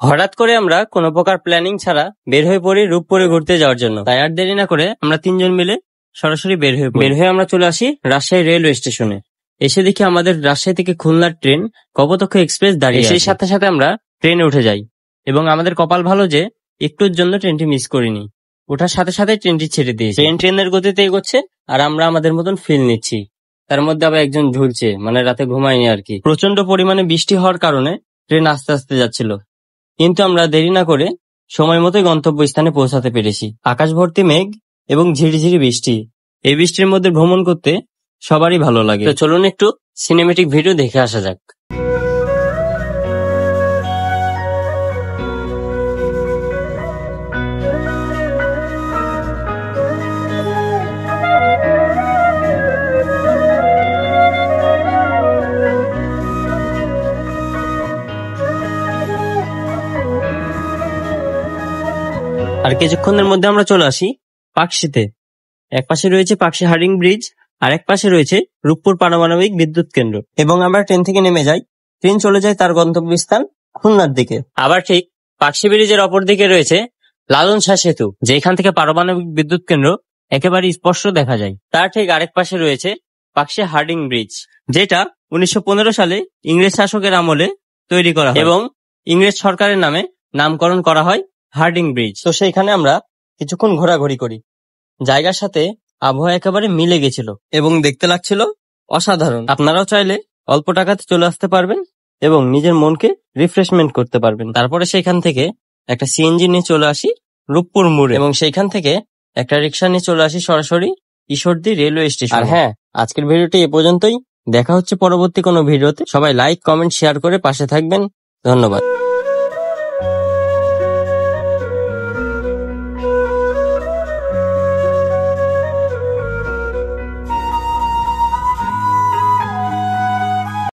হঠাৎ করে আমরা কোনো প্রকার প্ল্যানিং ছাড়া বের হয়ে পড়ি রূপপুরে ঘুরতে যাওয়ার জন্য। তাই আর দেরি না করে আমরা তিনজন মিলে সরাসরি বের হয়ে আমরা চলে আসি রাজশাহী রেলওয়ে স্টেশনে। এসে দেখি আমাদের রাজশাহী থেকে খুলনার ট্রেন কপোতাক্ষ এক্সপ্রেস দাঁড়িয়ে। সেই সাথে সাথে আমরা ট্রেনে উঠে যাই এবং আমাদের কপাল ভালো যে একটুর জন্য ট্রেনটি মিস করিনি। ওঠার সাথে সাথে ট্রেনটি ছেড়ে দিয়েছে। ট্রেনের গতিতে এগোচ্ছে আর আমরা আমাদের মতন ফিল নিচ্ছি। তার মধ্যে আবার একজন ঝুলছে, মানে রাতে ঘুমায়নি আর কি। প্রচন্ড পরিমাণে বৃষ্টি হওয়ার কারণে ট্রেন আস্তে আস্তে যাচ্ছিল, কিন্তু আমরা দেরি না করে সময় মতোই গন্তব্যস্থানে পৌঁছাতে পেরেছি। আকাশ ভর্তি মেঘ এবং ঝিরিঝিরি বৃষ্টি। এই বৃষ্টির মধ্যে ভ্রমণ করতে সবারই ভালো লাগে। তো চলুন একটু সিনেমেটিক ভিডিও দেখে আসা যাক। আর কিছুক্ষণের মধ্যে আমরা চলে আসি পাকশীতে। এক পাশে রয়েছে পাকশী হার্ডিং ব্রিজ আর এক পাশে রয়েছে রূপপুর পারমাণবিক বিদ্যুৎ কেন্দ্র। এবং আমরা ট্রেন থেকে নেমে যাই। ট্রেন চলে যায় তার গন্তব্যস্থান খুলনার দিকে। আবার ঠিক পাকশী ব্রিজের অপর দিকে রয়েছে লালন শাহ সেতু, যেখান থেকে পারমাণবিক বিদ্যুৎ কেন্দ্র একেবারে স্পষ্ট দেখা যায়। তার ঠিক আরেক পাশে রয়েছে পাকশী হার্ডিং ব্রিজ, যেটা 1915 সালে ইংরেজ শাসকের আমলে তৈরি করা হয় এবং ইংরেজ সরকারের নামে নামকরণ করা হয় হার্ডিং ব্রিজ। তো সেইখানে আমরা কিছুক্ষণ ঘোরাঘুরি করি। জায়গার সাথে আবহাওয়া একেবারে মিলে গেছিল এবং দেখতে লাগছিল অসাধারণ। আপনারাও চাইলে অল্প টাকাতে চলে আসতে পারবেন এবং নিজের মনকে রিফ্রেশমেন্ট করতে পারবেন। তারপরে সেখান থেকে একটা সিএনজি নিয়ে চলে আসি রূপপুর মোড়ে এবং সেইখান থেকে একটা রিক্সা নিয়ে চলে আসি সরাসরি ঈশ্বরদী রেলওয়ে স্টেশন। আর হ্যাঁ, আজকের ভিডিওটি এ পর্যন্তই। দেখা হচ্ছে পরবর্তী কোনো ভিডিওতে। সবাই লাইক, কমেন্ট, শেয়ার করে পাশে থাকবেন। ধন্যবাদ।